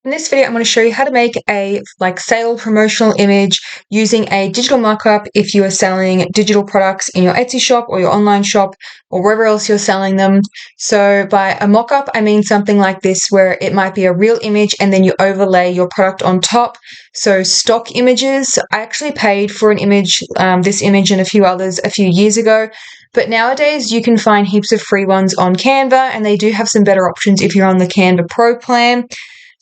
In this video, I'm going to show you how to make a sale promotional image using a digital markup if you are selling digital products in your Etsy shop or your online shop or wherever else you're selling them. So by a mockup, I mean something like this where it might be a real image and then you overlay your product on top. So stock images, I actually paid for an image, this image and a few others a few years ago. But nowadays you can find heaps of free ones on Canva, and they do have some better options if you're on the Canva Pro plan.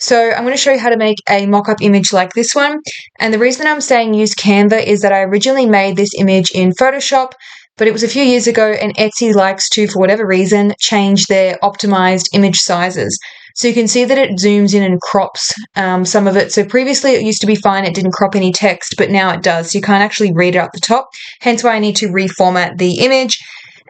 So I'm going to show you how to make a mock-up image like this one. And the reason I'm saying use Canva is that I originally made this image in Photoshop, but it was a few years ago and Etsy likes to, for whatever reason, change their optimized image sizes. So you can see that it zooms in and crops some of it. So previously it used to be fine, it didn't crop any text, but now it does. So you can't actually read it up the top, hence why I need to reformat the image.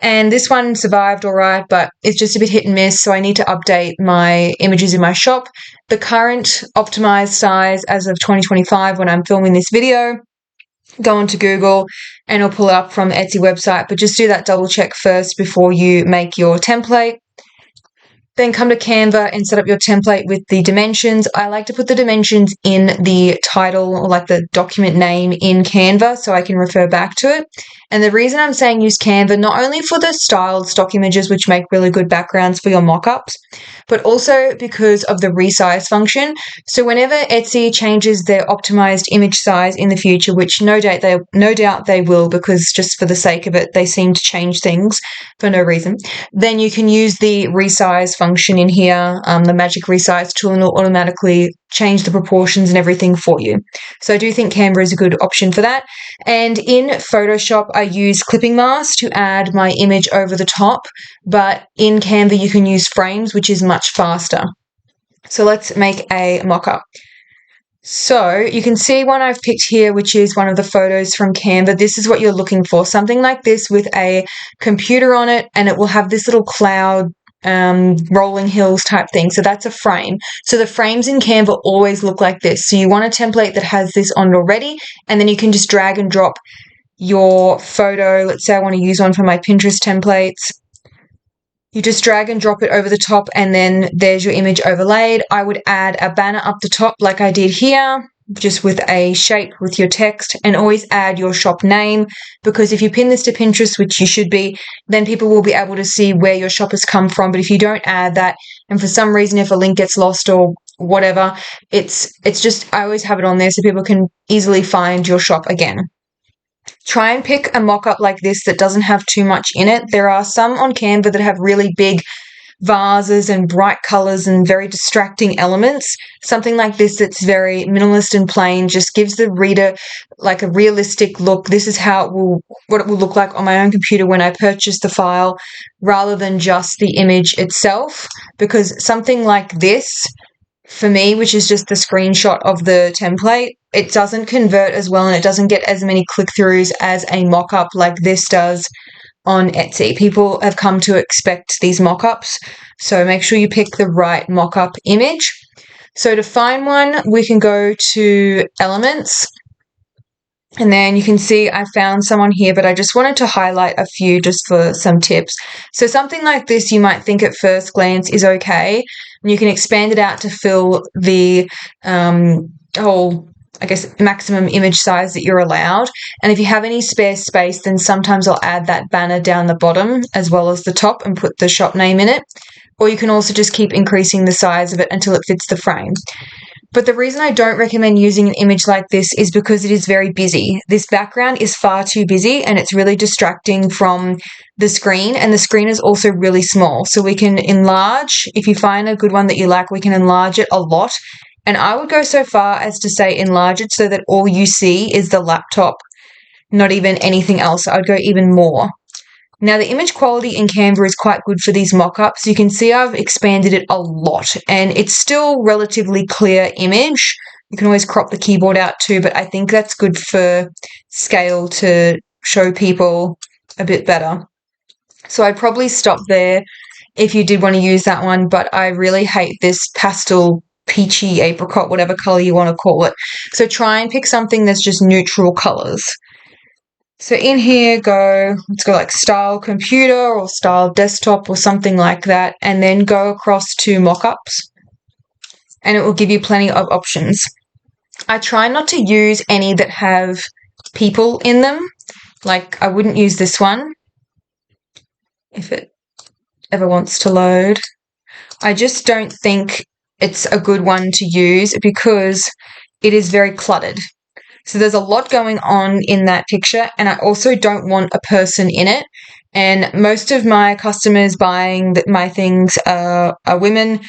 And this one survived all right, but it's just a bit hit and miss, so I need to update my images in my shop. The current optimized size as of 2025 when I'm filming this video, go onto Google and it'll pull it up from the Etsy website, but just do that double check first before you make your template. Then come to Canva and set up your template with the dimensions. I like to put the dimensions in the title or the document name in Canva so I can refer back to it. And the reason I'm saying use Canva, not only for the styled stock images, which make really good backgrounds for your mockups, but also because of the resize function. So whenever Etsy changes their optimized image size in the future, which no doubt they will, because just for the sake of it, they seem to change things for no reason, then you can use the resize function in here, the magic resize tool, and it'll automatically change the proportions and everything for you. So I do think Canva is a good option for that. And in Photoshop, I use clipping mask to add my image over the top, but in Canva you can use frames, which is much faster. So let's make a mock-up. So you can see one I've picked here, which is one of the photos from Canva. This is what you're looking for, something like this with a computer on it, and it will have this little cloud rolling hills type thing. So that's a frame. So the frames in Canva always look like this. So you want a template that has this on it already, and then you can just drag and drop your photo. Let's say I want to use one for my Pinterest templates. You just drag and drop it over the top, and then there's your image overlaid. I would add a banner up the top like I did here, just with a shape with your text, and always add your shop name, because if you pin this to Pinterest, which you should be, then people will be able to see where your shop has come from. But if you don't add that, and for some reason if a link gets lost or whatever, it's just, I always have it on there so people can easily find your shop again. Try and pick a mock-up like this that doesn't have too much in it. There are some on Canva that have really big vases and bright colors and very distracting elements. Something like this that's very minimalist and plain just gives the reader like a realistic look. This is what it will look like on my own computer when I purchase the file, rather than just the image itself. Because something like this, for me, which is just the screenshot of the template, it doesn't convert as well and it doesn't get as many click-throughs as a mock-up like this does on Etsy. People have come to expect these mock-ups, so make sure you pick the right mock-up image. So to find one, we can go to Elements, and then you can see I found someone here, but I just wanted to highlight a few just for some tips. So something like this you might think at first glance is okay, and you can expand it out to fill the whole, I guess, maximum image size that you're allowed. And if you have any spare space, then sometimes I'll add that banner down the bottom as well as the top and put the shop name in it. Or you can also just keep increasing the size of it until it fits the frame. But the reason I don't recommend using an image like this is because it is very busy. This background is far too busy and it's really distracting from the screen, and the screen is also really small. So we can enlarge, if you find a good one that you like, we can enlarge it a lot. And I would go so far as to say enlarge it so that all you see is the laptop, not even anything else. I would go even more. Now, the image quality in Canva is quite good for these mock-ups. You can see I've expanded it a lot, and it's still relatively clear image. You can always crop the keyboard out too, but I think that's good for scale to show people a bit better. So I'd probably stop there if you did want to use that one, but I really hate this pastel peachy apricot, whatever color you want to call it. So try and pick something that's just neutral colors. So in here, let's go like style computer or style desktop or something like that, and then go across to mockups. and it will give you plenty of options. I try not to use any that have people in them. Like, I wouldn't use this one if it ever wants to load. I just don't think it's a good one to use because it is very cluttered. So there's a lot going on in that picture, and I also don't want a person in it. And most of my customers buying my things are women.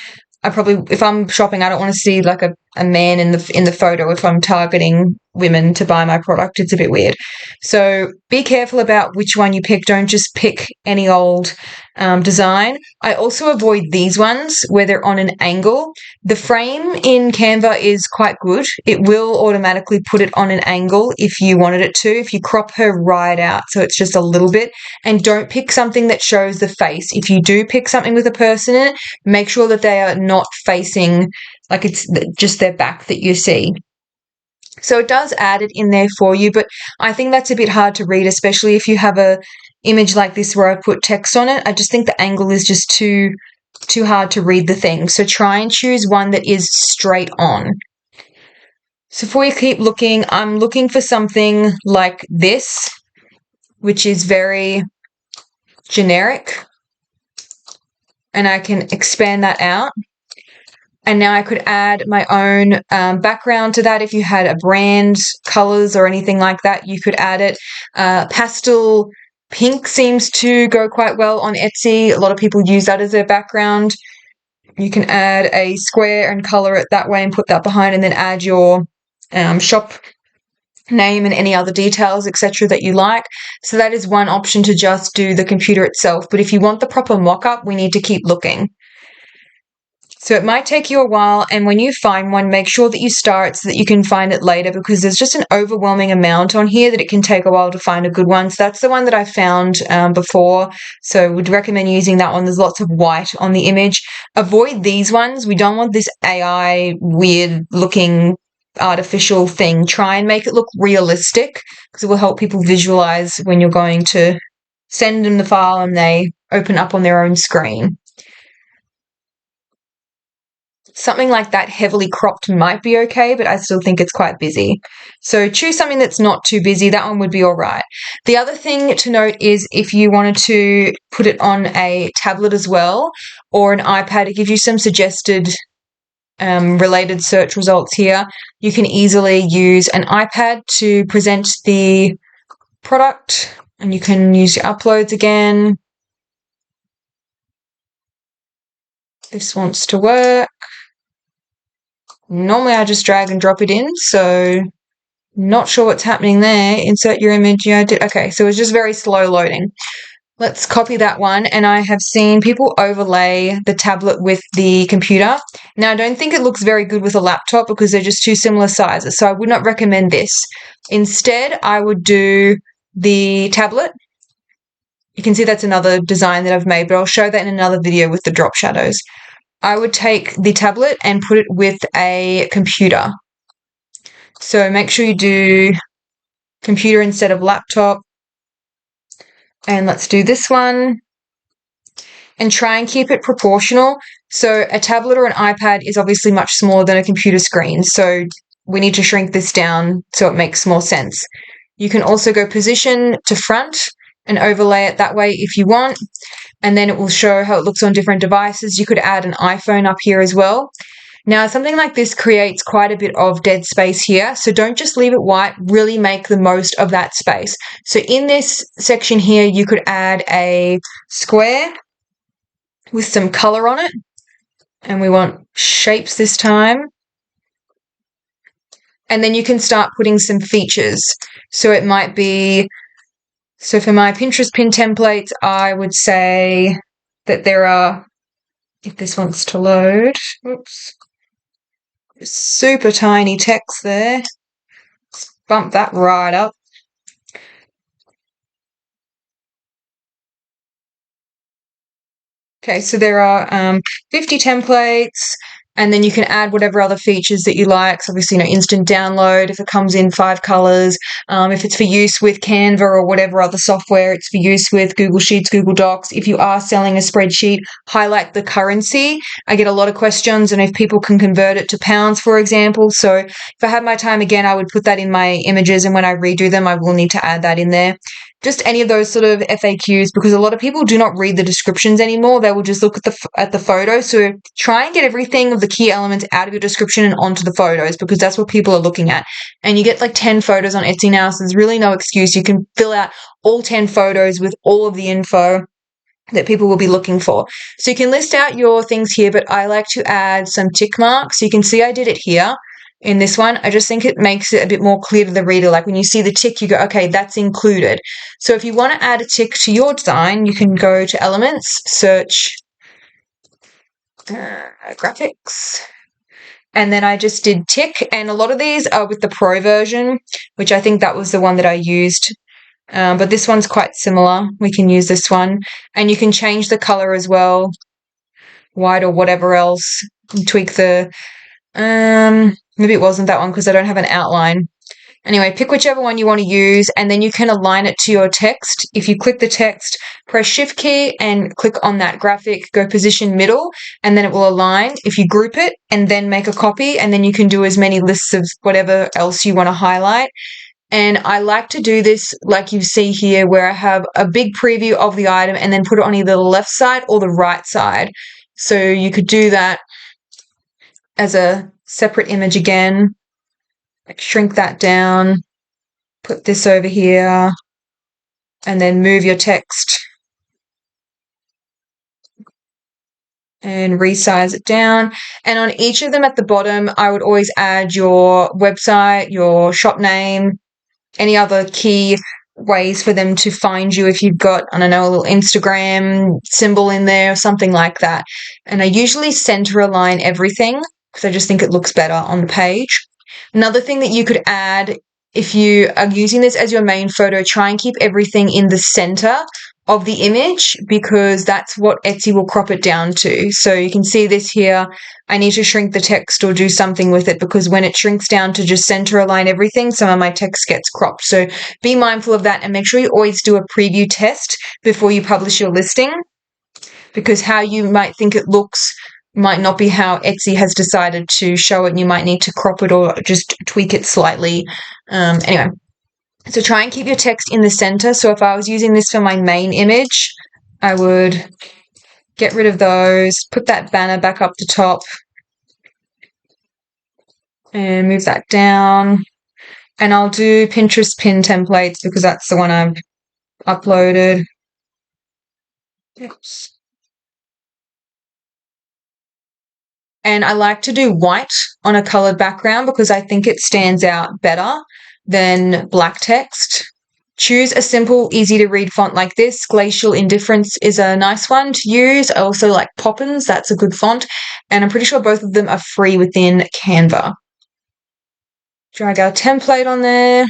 I probably, if I'm shopping, I don't want to see like a man in the photo if I'm targeting women to buy my product. It's a bit weird. So be careful about which one you pick. Don't just pick any old design. I also avoid these ones where they're on an angle. The frame in Canva is quite good. It will automatically put it on an angle if you wanted it to, if you crop her right out so it's just a little bit. And don't pick something that shows the face. If you do pick something with a person in it, make sure that they are not facing, like it's just their back that you see. So it does add it in there for you, but I think that's a bit hard to read, especially if you have a image like this where I put text on it. I just think the angle is just too hard to read the thing. So try and choose one that is straight on. So before you keep looking, I'm looking for something like this, which is very generic, and I can expand that out. And now I could add my own background to that. If you had a brand, colors, or anything like that, you could add it. Pastel pink seems to go quite well on Etsy. A lot of people use that as their background. You can add a square and color it that way and put that behind, and then add your shop name and any other details, etc., that you like. So that is one option to just do the computer itself. But if you want the proper mock-up, we need to keep looking. So it might take you a while, and when you find one, make sure that you star it so that you can find it later, because there's just an overwhelming amount on here that it can take a while to find a good one. So that's the one that I found before, so would recommend using that one. There's lots of white on the image. Avoid these ones. We don't want this AI weird looking artificial thing. Try and make it look realistic, because it will help people visualize when you're going to send them the file and they open up on their own screen. Something like that heavily cropped might be okay, but I still think it's quite busy. So choose something that's not too busy. That one would be all right. The other thing to note is if you wanted to put it on a tablet as well, or an iPad, it gives you some suggested related search results here. You can easily use an iPad to present the product, and you can use your uploads again. This wants to work. Normally I just drag and drop it in, so not sure what's happening there. Insert your image. Yeah, I did. Okay, so it's just very slow loading. Let's copy that one, and I have seen people overlay the tablet with the computer. Now, I don't think it looks very good with a laptop because they're just two similar sizes, so I would not recommend this. Instead, I would do the tablet. You can see that's another design that I've made, but I'll show that in another video with the drop shadows. I would take the tablet and put it with a computer. So make sure you do computer instead of laptop. And let's do this one. And try and keep it proportional. So a tablet or an iPad is obviously much smaller than a computer screen. So we need to shrink this down so it makes more sense. You can also go position to front and overlay it that way if you want. And then it will show how it looks on different devices. You could add an iPhone up here as well. Now, something like this creates quite a bit of dead space here, so don't just leave it white, really make the most of that space. So in this section here, you could add a square with some color on it, and we want shapes this time. And then you can start putting some features. So it might be, so for my Pinterest pin templates, I would say that there are, if this wants to load, oops, super tiny text there. Let's bump that right up. Okay, so there are 50 templates, And then you can add whatever other features that you like. So obviously, instant download if it comes in 5 colors. If it's for use with Canva or whatever other software, it's for use with Google Sheets, Google Docs. If you are selling a spreadsheet, highlight the currency. I get a lot of questions and if people can convert it to pounds, for example. So if I had my time again, I would put that in my images, and when I redo them, I will need to add that in there. Just any of those sort of FAQs, because a lot of people do not read the descriptions anymore. They will just look at the photo. So try and get everything of the key elements out of your description and onto the photos, because that's what people are looking at. And you get like 10 photos on Etsy now, so there's really no excuse. You can fill out all 10 photos with all of the info that people will be looking for. So you can list out your things here, but I like to add some tick marks. So you can see I did it here. In this one, I just think it makes it a bit more clear to the reader. Like when you see the tick, you go, okay, that's included. So if you want to add a tick to your design, you can go to Elements, search graphics, and then I just did tick. And a lot of these are with the Pro version, which I think that was the one that I used. But this one's quite similar. We can use this one. And you can change the color as well, white or whatever else. Tweak the... maybe it wasn't that one because I don't have an outline. Anyway, pick whichever one you want to use, and then you can align it to your text. If you click the text, press Shift key and click on that graphic, go position middle, and then it will align. If you group it and then make a copy, and then you can do as many lists of whatever else you want to highlight. And I like to do this like you see here, where I have a big preview of the item and then put it on either the left side or the right side. So you could do that as a separate image again. Like shrink that down, put this over here, and then move your text and resize it down. And on each of them at the bottom, I would always add your website, your shop name, any other key ways for them to find you if you've got, I don't know, a little Instagram symbol in there or something like that. And I usually center align everything because I just think it looks better on the page. Another thing that you could add, if you are using this as your main photo, try and keep everything in the center of the image, because that's what Etsy will crop it down to. So you can see this here. I need to shrink the text or do something with it, because when it shrinks down to just center align everything, some of my text gets cropped. So be mindful of that, and make sure you always do a preview test before you publish your listing, because how you might think it looks might not be how Etsy has decided to show it, and you might need to crop it or just tweak it slightly. Anyway, so try and keep your text in the center. So if I was using this for my main image, I would get rid of those, put that banner back up the top, and move that down. And I'll do Pinterest pin templates because that's the one I've uploaded. Oops. And I like to do white on a colored background because I think it stands out better than black text. Choose a simple, easy to read font like this. Glacial Indifference is a nice one to use. I also like Poppins. That's a good font. And I'm pretty sure both of them are free within Canva. Drag our template on there.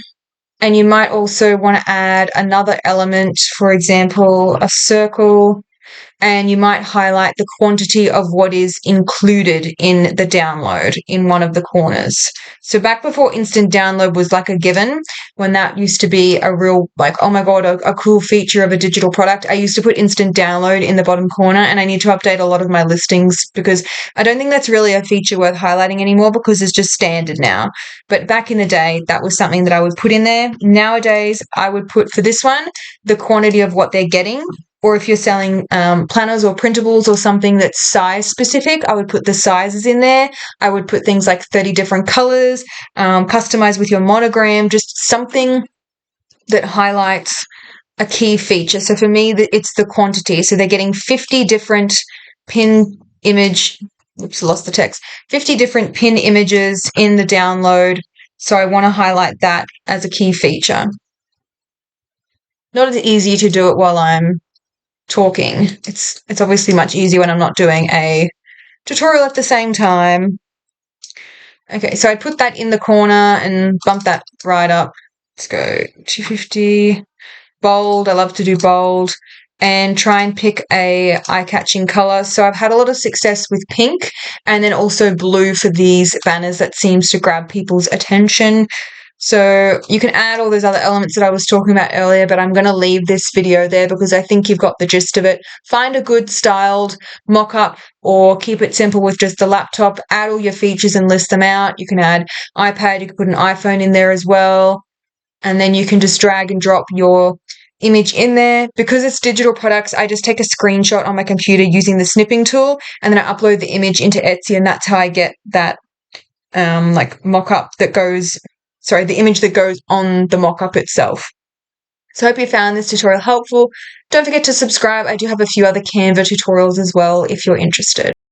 And you might also want to add another element, for example, a circle. And you might highlight the quantity of what is included in the download in one of the corners. So back before instant download was like a given, when that used to be a real, like, oh my God, a cool feature of a digital product, I used to put instant download in the bottom corner, and I need to update a lot of my listings because I don't think that's really a feature worth highlighting anymore because it's just standard now. But back in the day, that was something that I would put in there. Nowadays, I would put for this one, the quantity of what they're getting. Or if you're selling planners or printables or something that's size specific, I would put the sizes in there. I would put things like 30 different colors, customize with your monogram, just something that highlights a key feature. So for me, it's the quantity. So they're getting 50 different pin image, oops, lost the text, 50 different pin images in the download. So I want to highlight that as a key feature. Not as easy to do it while I'm talking. It's obviously much easier when I'm not doing a tutorial at the same time. Okay, so I put that in the corner and bump that right up. Let's go 250. Bold, I love to do bold. and try and pick a eye-catching color. So I've had a lot of success with pink and then also blue for these banners that seems to grab people's attention. So you can add all those other elements that I was talking about earlier, but I'm going to leave this video there because I think you've got the gist of it. Find a good styled mock-up or keep it simple with just the laptop. Add all your features and list them out. You can add iPad, you can put an iPhone in there as well. And then you can just drag and drop your image in there. Because it's digital products, I just take a screenshot on my computer using the snipping tool, and then I upload the image into Etsy, and that's how I get that like mock-up that goes, the image that goes on the mock-up itself. So I hope you found this tutorial helpful. Don't forget to subscribe. I do have a few other Canva tutorials as well if you're interested.